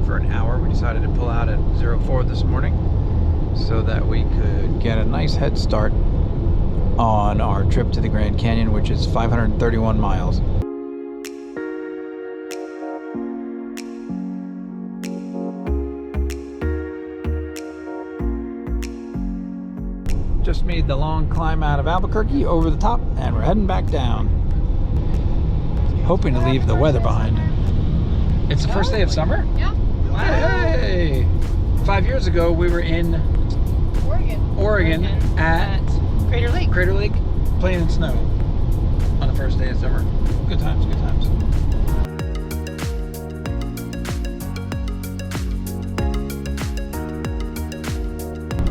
for an hour. We decided to pull out at 04 this morning so that we could get a nice head start on our trip to the Grand Canyon, which is 531 miles. Just made the long climb out of Albuquerque over the top, and we're heading back down. Hoping to leave the weather behind. It's the first day of summer? Yeah. Hey! 5 years ago, we were in Oregon at Crater Lake, playing in snow on the first day of summer. Good times, good times.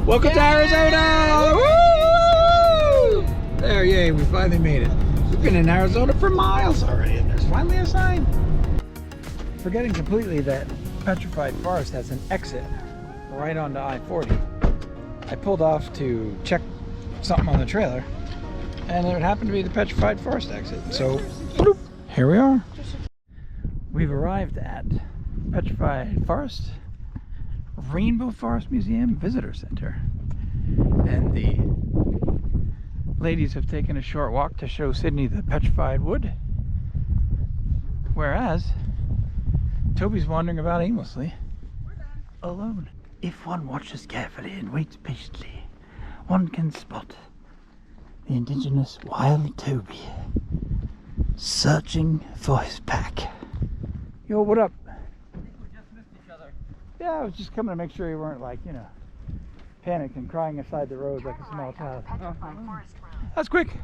Welcome to Arizona! Woo! There, yay, we finally made it. We've been in Arizona for miles already, and there's finally a sign. Forgetting completely that Petrified Forest has an exit right onto I-40. I pulled off to check something on the trailer, and it happened to be the Petrified Forest exit. So, bloop, here we are. We've arrived at Petrified Forest, Rainbow Forest Museum Visitor Center, and the ladies have taken a short walk to show Sydney the petrified wood, whereas Toby's wandering about aimlessly alone. If one watches carefully and waits patiently, one can spot the indigenous wild Toby searching for his pack. Yo, what up? Yeah, I was just coming to make sure you weren't, like, you know, panicked and crying aside the road like a small child. Oh. That's quick. There's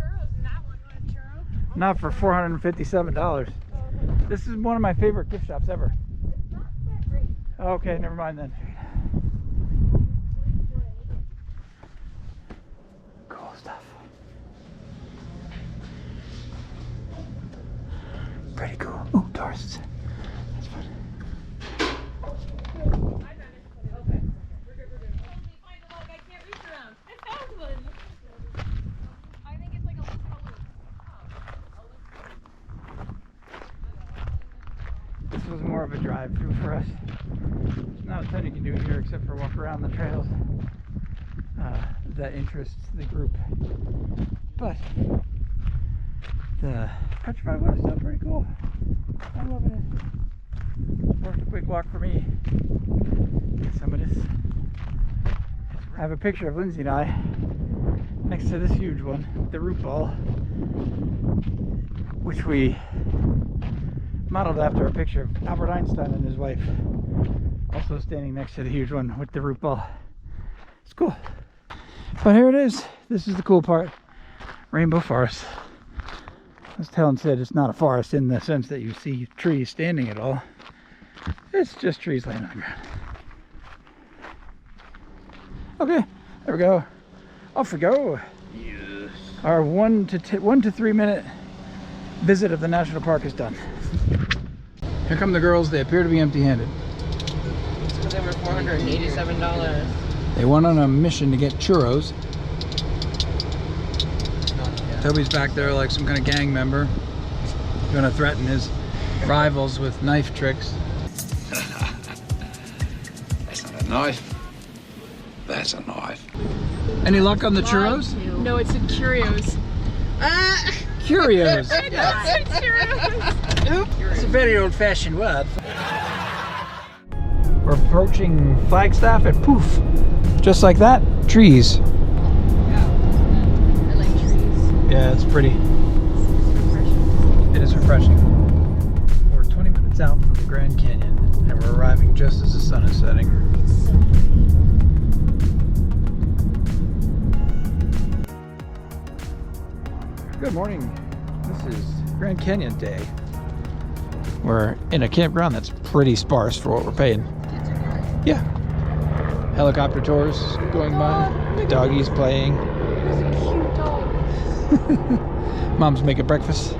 churros in that one. You want a churro? Not for $457. Oh, okay. This is one of my favorite gift shops ever. It's not that great. Okay, never mind then. Cool stuff. Pretty cool. Ooh, tourists. That's fun. This was more of a drive-through for us. There's not a ton you can do here except for walk around the trails that interests the group. But the Petrified Wood is still pretty cool. I'm loving it. Worth a quick walk for me. Get some of this. I have a picture of Lindsay and I next to this huge one, the root ball, which we modeled after a picture of Albert Einstein and his wife, also standing next to the huge one with the root ball. It's cool. But here it is. This is the cool part. Rainbow Forest. As Helen said, it's not a forest in the sense that you see trees standing at all. It's just trees laying on the ground. Okay, there we go. Off we go. Yes. Our 1 to 3 minute visit of the national park is done. Here come the girls. They appear to be empty-handed. So they were $487. They went on a mission to get churros. Toby's back there like some kind of gang member, going to threaten his rivals with knife tricks. That's not a knife. That's a knife. Any luck on the churros? No, it's in Curios. Curios. Yes. Curios. It's a very old-fashioned word. We're approaching Flagstaff and poof, just like that, trees. I like trees. Yeah, it's pretty. It is refreshing. We're 20 minutes out from the Grand Canyon, and we're arriving just as the sun is setting. Good morning. This is Grand Canyon Day. We're in a campground that's pretty sparse for what we're paying. Yeah. Helicopter tours going by. Doggies playing. There's a cute dog. Mom's making breakfast.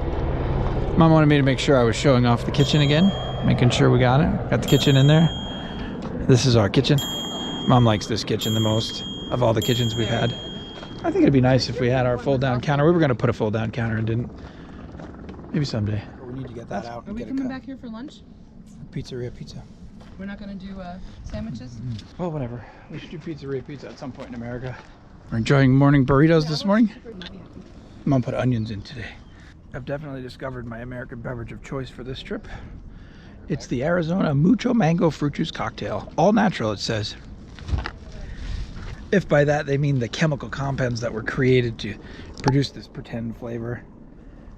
Mom wanted me to make sure I was showing off the kitchen again. Making sure we got it. Got the kitchen in there. This is our kitchen. Mom likes this kitchen the most of all the kitchens we've had. I think it'd be nice if we had our fold-down counter. We were going to put a fold-down counter and didn't. Maybe someday. We need to get that out. Are we coming back here for lunch? pizzeria pizza. We're not gonna do sandwiches? Well, whatever. We should do pizzeria pizza at some point in America. We're enjoying morning burritos this morning. I'm gonna put onions in today. I've definitely discovered my American beverage of choice for this trip. It's the Arizona Mucho Mango Fruit Juice Cocktail. All natural, it says. If by that they mean the chemical compounds that were created to produce this pretend flavor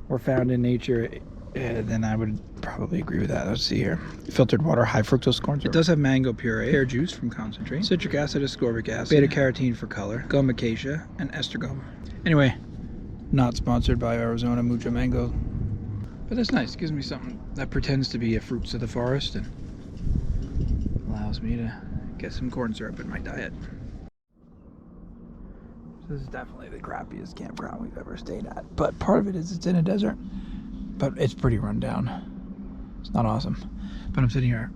were found in nature, then I would probably agree with that. Let's see here. Filtered water, high fructose corn syrup. It does have mango puree, pear juice from concentrate, citric acid, ascorbic acid, beta carotene for color, gum acacia, and estragome. Anyway, not sponsored by Arizona Mucho Mango, but that's nice. It gives me something that pretends to be a fruits of the forest and allows me to get some corn syrup in my diet. This is definitely the crappiest campground we've ever stayed at, but part of it is it's in a desert, but it's pretty run down. It's not awesome, but I'm sitting here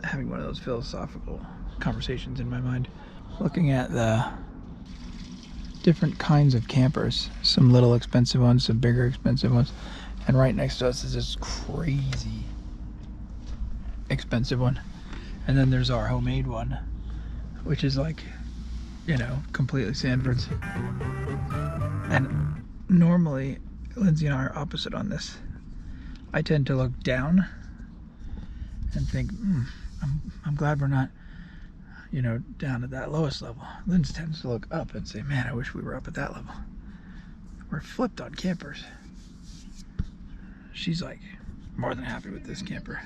having one of those philosophical conversations in my mind, looking at the different kinds of campers, some little expensive ones, some bigger expensive ones, and right next to us is this crazy expensive one, and then there's our homemade one, which is like, you know, completely Sanford's. And normally Lindsay and I are opposite on this. I tend to look down and think, I'm glad we're not, you know, down at that lowest level. Lindsay tends to look up and say, man, I wish we were up at that level. We're flipped on campers. She's like more than happy with this camper,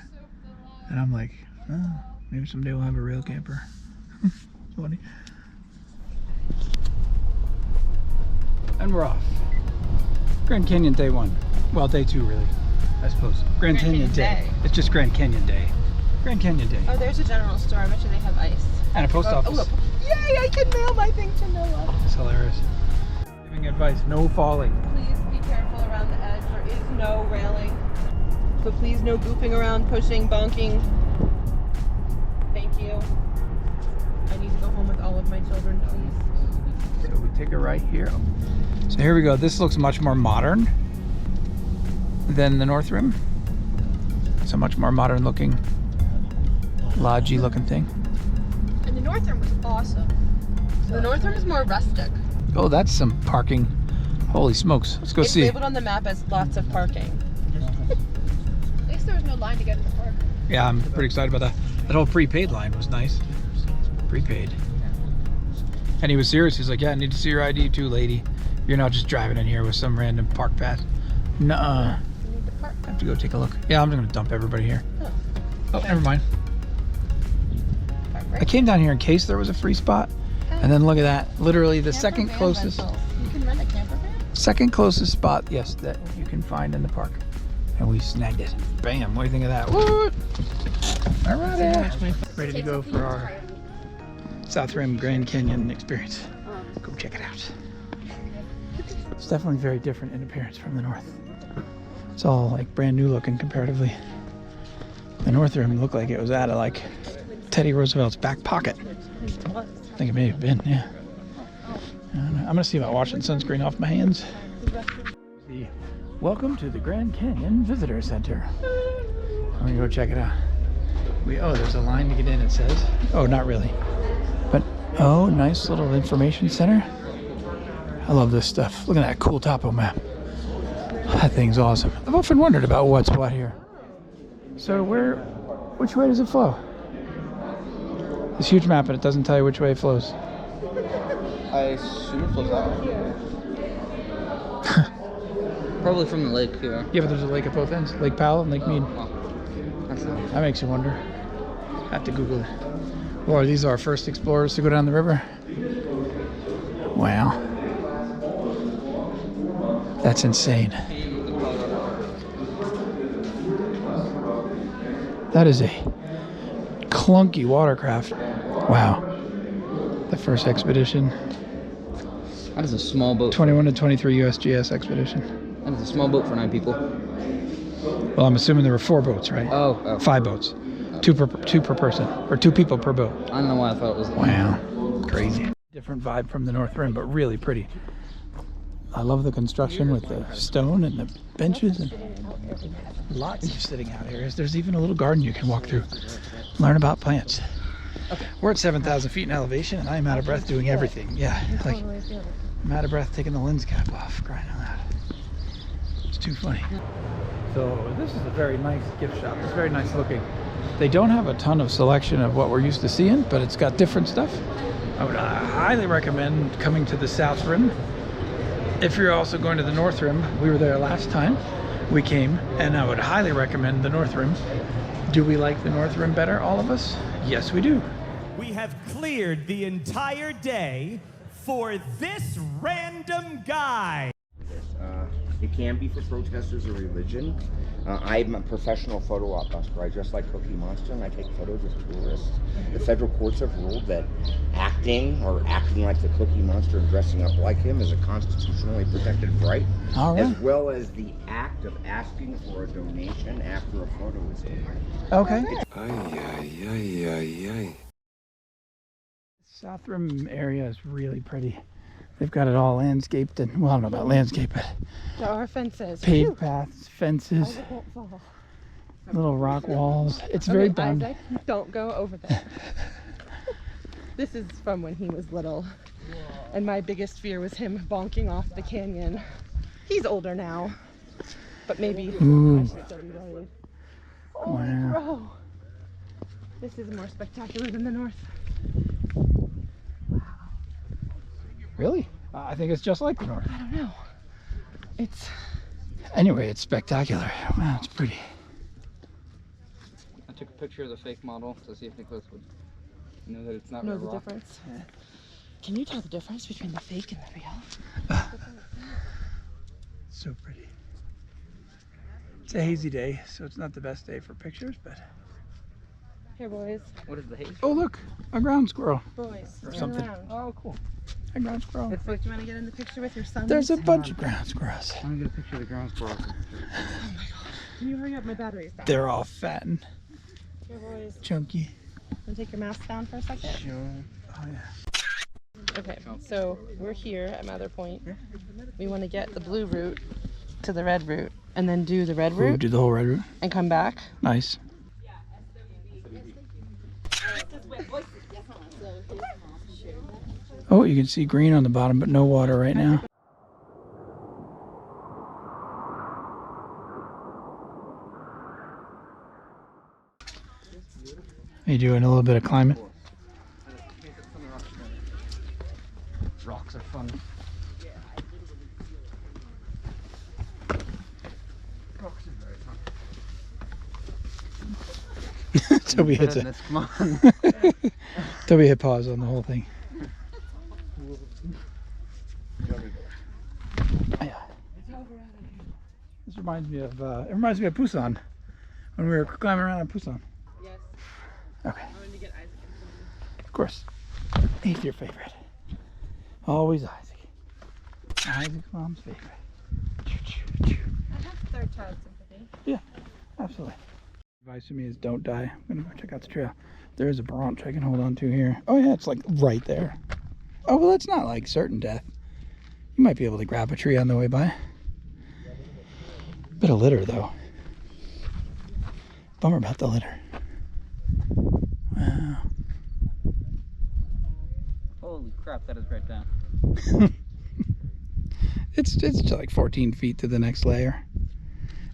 and I'm like, oh, maybe someday we'll have a real camper. Funny. And we're off. Grand Canyon day 1. Well, day 2 really, I suppose. Grand Canyon day. It's just Grand Canyon day. Grand Canyon day. Oh, there's a general store. I bet you they have ice. And a post office. Yay, I can mail my thing to Noah. It's hilarious. Giving advice, no falling. Please be careful around the edge. There is no railing. So please no goofing around, pushing, bonking. Thank you. I need to go home with all of my children, please. So we take a right here. So here we go. This looks much more modern than the North Rim. It's a much more modern looking, lodgy looking thing. And the North Rim was awesome. The North Rim is more rustic. Oh, that's some parking. Holy smokes. Let's go It's see. labeled on the map as lots of parking. At least there was no line to get in the park. Yeah, I'm pretty excited about that. That whole prepaid line was nice. Prepaid. And he was serious. He's like, yeah, I need to see your ID too, lady. You're not just driving in here with some random park pass. Nuh-uh. You need to park. I have to go take a look. Yeah, I'm just gonna dump everybody here. Oh, never mind. I came down here in case there was a free spot. And then look at that. Literally the second closest. You can rent a camper van? Second closest spot, yes, that you can find in the park. And we snagged it. Bam, what do you think of that? Woo! All right, ready to go for our South Rim Grand Canyon experience. Go check it out. It's definitely very different in appearance from the north. It's all like brand new looking comparatively. The North Rim looked like it was out of like Teddy Roosevelt's back pocket. I think it may have been, yeah. I'm gonna see about washing sunscreen off my hands. Welcome to the Grand Canyon Visitor Center. I'm gonna go check it out. Oh, there's a line to get in, it says. Oh, not really. But, oh, nice little information center. I love this stuff. Look at that cool topo map. That thing's awesome. I've often wondered about what's what here. So which way does it flow? This huge map, but it doesn't tell you which way it flows. I assume it flows out. Probably from the lake here. Yeah, but there's a lake at both ends. Lake Powell and Lake Mead. That makes you wonder. I have to Google it. Or these are our first explorers to go down the river. Wow. That's insane. That is a clunky watercraft. Wow. The first expedition. That is a small boat. 21 to 23 USGS expedition. That is a small boat for 9 people. Well, I'm assuming there were 4 boats, right? Oh. 5 boats. 2 per person, or 2 people per boat. I don't know why I thought it was. Wow, crazy. Different vibe from the North Rim, but really pretty. I love the construction with the stone and the benches. And Lots of sitting out areas. There's even a little garden you can walk through. Learn about plants. We're at 7,000 feet in elevation, and I'm out of breath doing everything. Yeah, like I'm out of breath taking the lens cap off. Crying out loud. It's too funny. So this is a very nice gift shop. It's very nice looking. They don't have a ton of selection of what we're used to seeing, but it's got different stuff. I would highly recommend coming to the South Rim. If you're also going to the North Rim, we were there last time we came, and I would highly recommend the North Rim. Do we like the North Rim better, all of us? Yes, we do. We have cleared the entire day for this random guy. It can be for protesters or religion. I'm a professional photo op buster. I dress like Cookie Monster and I take photos of tourists. The federal courts have ruled that acting like the Cookie Monster and dressing up like him is a constitutionally protected right. All right. As well as the act of asking for a donation after a photo is taken. Okay. Ay, ay, ay, ay, ay. South Rim area is really pretty. They've got it all landscaped and, well, I don't know about landscape, but There are fences. paved paths, fences, little rock walls. It's very done. Isaac, don't go over there. This is from when he was little. And my biggest fear was him bonking off the canyon. He's older now. But maybe Ooh. I should still be worried. Holy Wow. crow. This is more spectacular than the north. Really? I think it's just like the North. I don't know. It's Anyway, it's spectacular. Wow, it's pretty. I took a picture of the fake model to see if Nicholas would know that it's not know real the rock. difference. Can you tell the difference between the fake and the real? So pretty. It's a hazy day, so it's not the best day for pictures, but... Here, boys. What is the haze? Oh, look! A ground squirrel. Boys. Or turn something. around. Oh, cool. A ground squirrel. It's like, do you want to get in the picture with your son? There's a bunch of ground squirrels. I'm gonna get a picture of the ground squirrel. Can you hurry up? My battery's down. They're all fat and Here, boys. chunky. Want to take your mask down for a second? Sure. Oh, yeah. Okay, so we're here at Mather Point. We want to get the blue route to the red route and then do the red Ooh, route do the whole red route. and come back. Nice. Oh, you can see green on the bottom, but no water right now. Are you doing a little bit of climbing? Rocks are fun. Rocks are very fun. Toby hits it. Come on. Toby hit pause on the whole thing. Yeah. This reminds me of Busan when we were climbing around in Busan. Yes. Okay, I'm going to get Isaac. of course. He's your favorite. Always Isaac. Isaac's mom's favorite. I have third child sympathy. Absolutely. Advice to me is don't die. I'm gonna go check out the trail. There's a branch I can hold on to here. Oh yeah, it's like right there. Oh well, that's not like certain death. You might be able to grab a tree on the way by. Bit of litter though. Bummer about the litter. Wow. Holy crap, that is right down. It's like 14 feet to the next layer.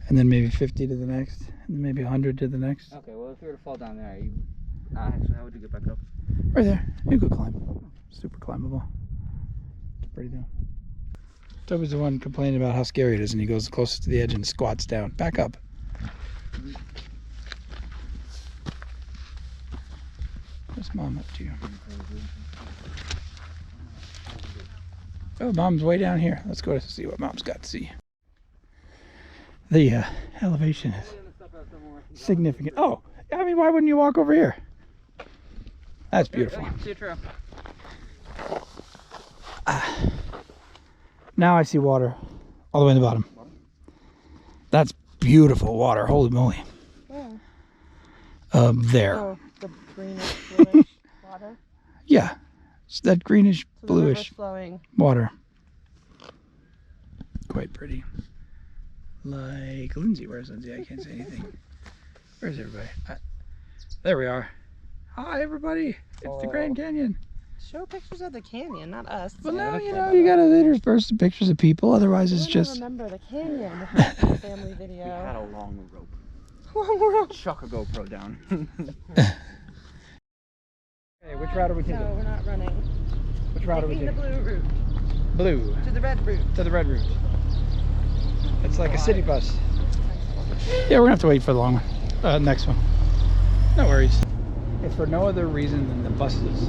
And then maybe 50 to the next. And then maybe 100 to the next. Okay, well if you were to fall down there, actually, how would you get back up? Right there. You could climb. Super climbable. It's pretty down. Toby's the one complaining about how scary it is, and he goes closest to the edge and squats down. Back up. What's Mom up to? Oh, Mom's way down here. Let's go to see what Mom's got to see. The elevation is significant. Oh, I mean, why wouldn't you walk over here? That's beautiful. See a trail. Now I see water all the way in the bottom. That's beautiful water. Holy moly. Where? There. Oh, the greenish bluish water. Yeah. It's that greenish, So the bluish river's flowing. water. Quite pretty. like Lindsay. Where's Lindsay? I can't say anything. Where's everybody? There we are. Hi, everybody. It's the Grand Canyon. Show pictures of the canyon, not us. Well, no, you know, you gotta intersperse the pictures of people. Otherwise, it's I just. remember the canyon with my family video. We had a long rope. Long rope. Chuck a GoPro down. Hey, which route are we taking? No, we're not running. Which route are we Taking the taking? blue route Blue. to the red route. To the red route. It's like a city bus. Yeah, we're gonna have to wait for the long one. Next one. No worries. It's for no other reason than the buses.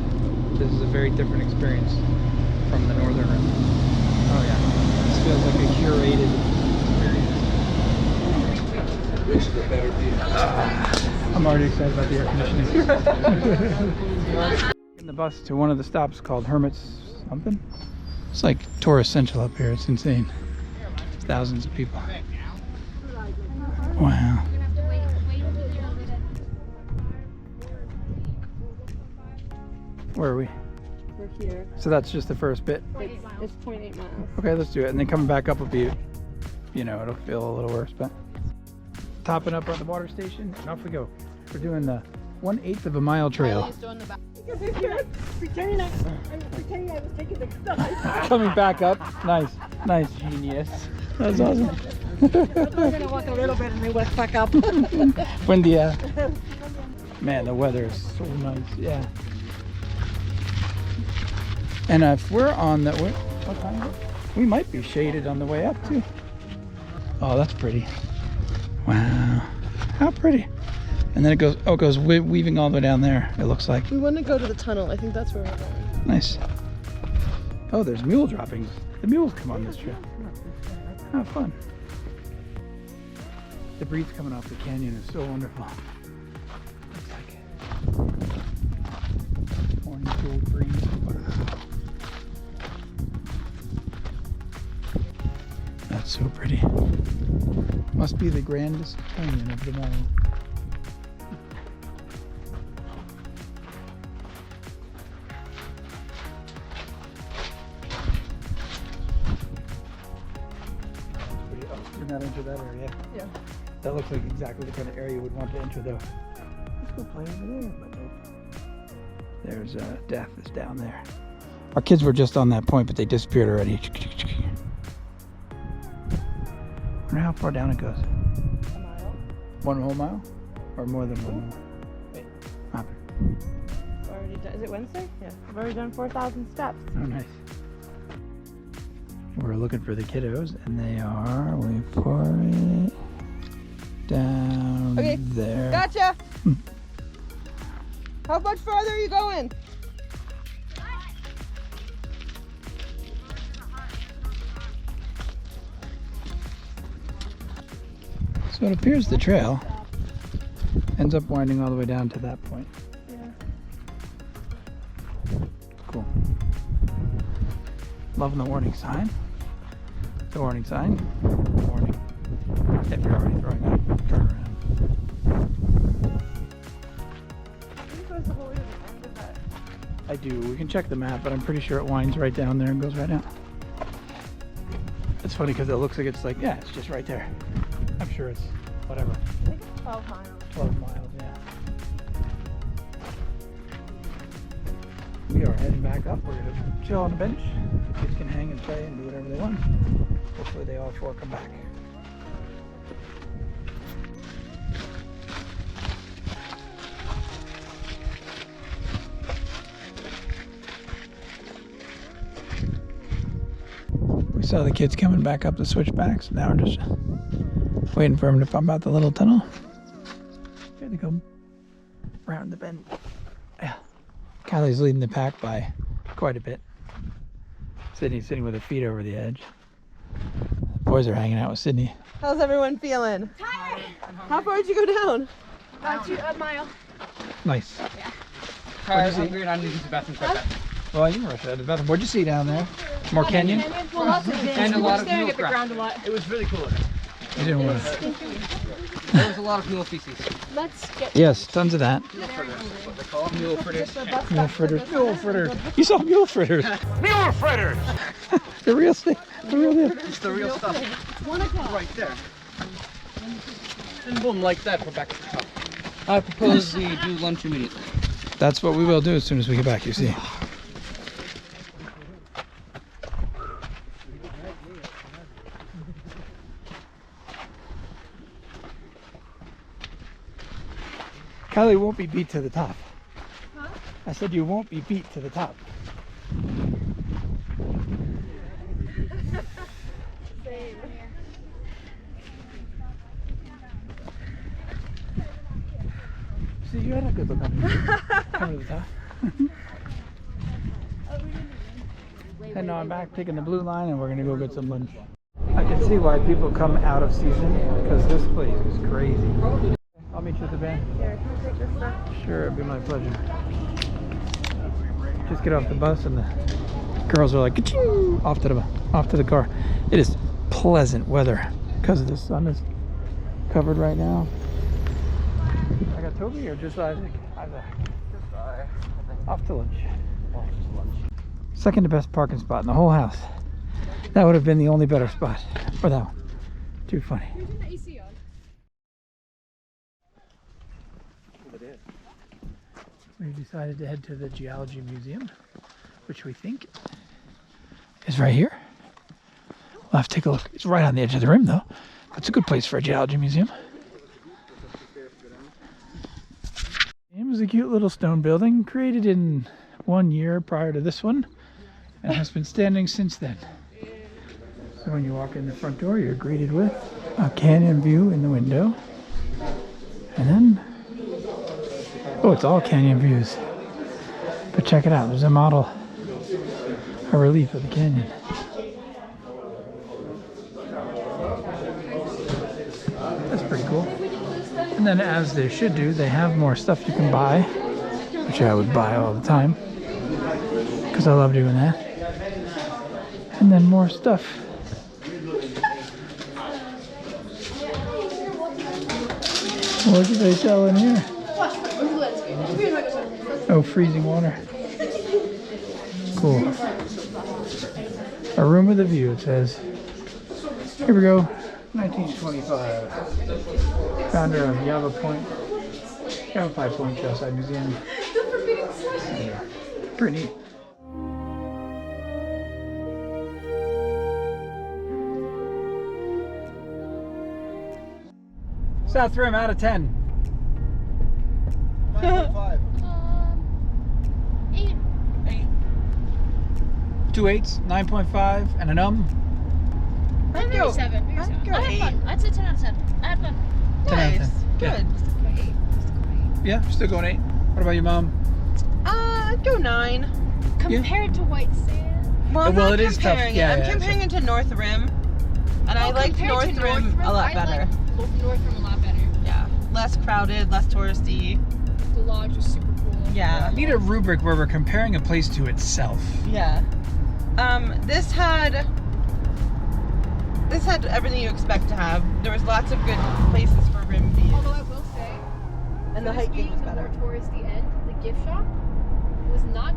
This is a very different experience from the northern route. Oh yeah. This feels like a curated experience. Which is a better deal? I'm already excited about the air conditioning. In the bus to one of the stops called Hermit's something. It's like tourist central up here. It's insane. Thousands of people. Wow. Where are we? We're here. So that's just the first bit. It's 0.8 miles. Okay, let's do it. And then coming back up will be, you know, it'll feel a little worse, but topping up at the water station, and off we go. We're doing the 1/8 of a mile trail. Pretending I was taking the stuff. Coming back up. Nice. Nice. Genius. That's awesome. We're gonna walk a little bit and then walk back up. Windy, yeah. Man, the weather is so nice. Yeah. And if we're on the, what time is it? We might be shaded on the way up too. Oh, that's pretty. Wow. How pretty. And then it goes, oh, it goes weaving all the way down there, it looks like. We want to go to the tunnel. I think that's where we're going. Nice. Oh, there's mule droppings. The mules come on this trail. How fun. The breeze coming off the canyon is so wonderful. It's like morning cool breeze. Wow. That's so pretty. Must be the grandest canyon of them all. Did not enter that area. Yeah. That looks like exactly the kind of area you would want to enter though. Let's go play over there, but nope. There's death is down there. Our kids were just on that point, but they disappeared already. I wonder how far down it goes. A mile. 1 whole mile? Or more than 1 mile? Wait. Happened. Already done. Is it Wednesday? Yeah. I've already done 4,000 steps. Oh, nice. We're looking for the kiddos, and they are, wait for it, down there. Gotcha. How much farther are you going? So it appears the trail ends up winding all the way down to that point. Yeah. Cool. Loving the warning sign. The warning sign. Warning. If you're already throwing up, turn around. I do. We can check the map, but I'm pretty sure it winds right down there and goes right out. It's funny because it looks like it's like, yeah, it's just right there. I'm sure it's whatever. I think it's 12 miles. 12 miles, yeah. We are heading back up. We're going to chill on the bench. The kids can hang and play and do whatever they want. Hopefully they all four come back. We saw the kids coming back up the switchbacks. Now we're just waiting for them to pump out the little tunnel. Here they come. Round the bend. Yeah. Kylie's leading the pack by quite a bit. Sydney's sitting with her feet over the edge. The boys are hanging out with Sydney. How's everyone feeling? Tired. How far did you go down? About a mile. Nice. Tired, hungry, and I need to use the bathroom quick. Well, you can rush out to the bathroom. What'd you see down there? More canyon? Well, lots of things. And a lot of staring mule at the crap. ground a lot. It was really cool. You didn't want to. There was a lot of mule feces. Let's get Yes, tons of that. Mule fritters is what they call them. Mule fritters. Mule fritters. Mule fritters. You saw mule fritters. Mule fritters! The real thing. The real deal. It's the real stuff. one o'clock. Right there. And boom, like that, we're back at the top. I propose we do lunch immediately. That's what we will do as soon as we get back, you see. Kelly won't be beat to the top. Huh? I said you won't be beat to the top. See, you had a good look on you. Come to the top. And now I'm back taking the blue line and we're gonna go get some lunch. I can see why people come out of season because this place is crazy. I'll meet you at the van. Sure, it'd be my pleasure. Just get off the bus and the girls are like, ka-ching, off to the car. It is pleasant weather because the sun is covered right now. I got Toby or just Isaac? Isaac. Off to lunch. Second to best parking spot in the whole house. That would have been the only better spot for that one. Too funny. We decided to head to the Geology Museum, which we think is right here. We'll have to take a look. It's right on the edge of the rim though. It's a good place for a geology museum. It was a cute little stone building created in 1 year prior to this one and has been standing since then. So when you walk in the front door, you're greeted with a canyon view in the window. And then, oh, it's all canyon views. But check it out, there's a model, a relief of the canyon. That's pretty cool. And then as they should do, they have more stuff you can buy, which I would buy all the time, because I love doing that. And then more stuff. What do they sell in here? Oh, freezing water. Cool. A room with a view, it says. Here we go. 1925. Founder of Yavapai Point Trailside Museum. Yeah. Pretty neat. South Rim out of 10. 9.5. 8. 2 8s, 9.5, and an Maybe 7. Maybe 7. I had fun. I'd say 10 out of 10. I had fun. 10 out of 10. Good. Yeah, still going 8. What about your mom? I'd go 9. Compared to White Sand. Well, I'm Well, not it is tough. comparing Yeah, it. I'm yeah, comparing it to North Rim. And I liked North Rim a lot better. North Rim a lot better. Yeah. Less crowded, less touristy. The lodge was super cool. Yeah. I need a rubric where we're comparing a place to itself. Yeah. This had everything you expect to have. There was lots of good places for rim views. Although I will say, And the for this hiking was being the better. more touristy end, the gift shop was not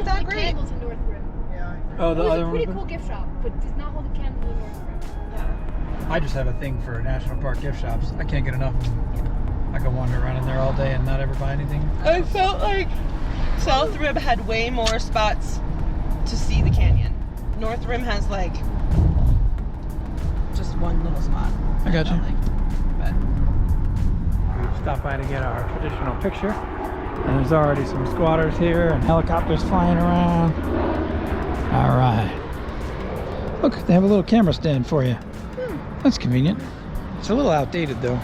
that the great. candle to North Rim. Oh, It the was other a pretty one? cool gift shop, but does not hold a candle to North Rim. Yeah. I just have a thing for national park gift shops. I can't get enough of them. I can wander around in there all day and not ever buy anything. I felt like South Rim had way more spots to see the canyon. North Rim has like just one little spot. I got you. felt like. But We've stopped by to get our traditional picture. And there's already some squatters here and helicopters flying around. All right. Look, they have a little camera stand for you. That's convenient. It's a little outdated though.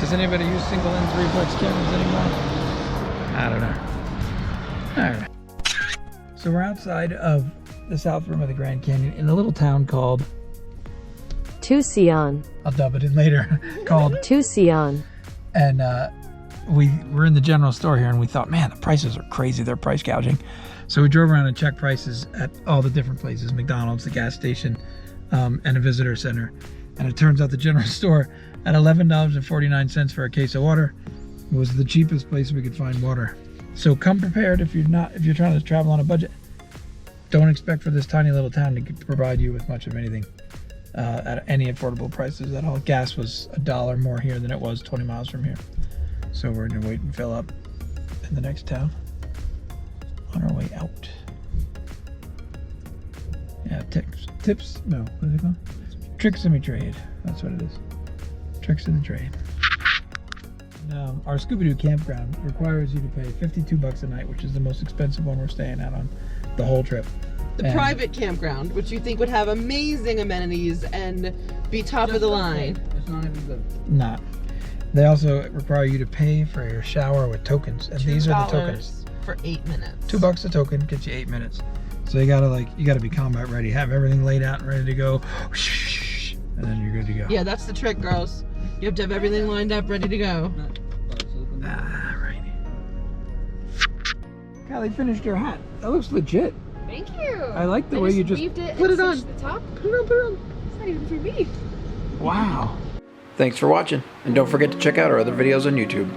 Does anybody use single lens reflex cameras anymore? I don't know. All right. So we're outside of the south rim of the Grand Canyon in a little town called, Tucson. I'll dub it in later, called, Tucson. and we were in the general store here and we thought, man, the prices are crazy. They're price gouging. So we drove around and checked prices at all the different places, McDonald's, the gas station, and a visitor center. And it turns out the general store at $11.49 for a case of water was the cheapest place we could find water. So come prepared if you're trying to travel on a budget. Don't expect for this tiny little town to provide you with much of anything. at any affordable prices at all. Gas was $1 more here than it was 20 miles from here. So we're gonna wait and fill up in the next town on our way out. Yeah, tips, no, what is it called? Tricks of the trade, that's what it is. Tricks of the trade. Our Scooby-Doo campground requires you to pay $52 a night, which is the most expensive one we're staying at on the whole trip. The private campground, which you think would have amazing amenities and be top of the line. It's not even good. Not. They also require you to pay for your shower with tokens, and these are the tokens. For 8 minutes. $2 a token gets you 8 minutes. So you gotta be combat ready, have everything laid out and ready to go, and then you're good to go. Yeah, that's the trick, girls. You have to have everything lined up, ready to go. Ah, right. Callie finished her hat. That looks legit. Thank you. I like the way you just weaved it put and it on. stitched the top. Put it on, put it on. It's not even for me. Wow. Thanks for watching, and don't forget to check out our other videos on YouTube.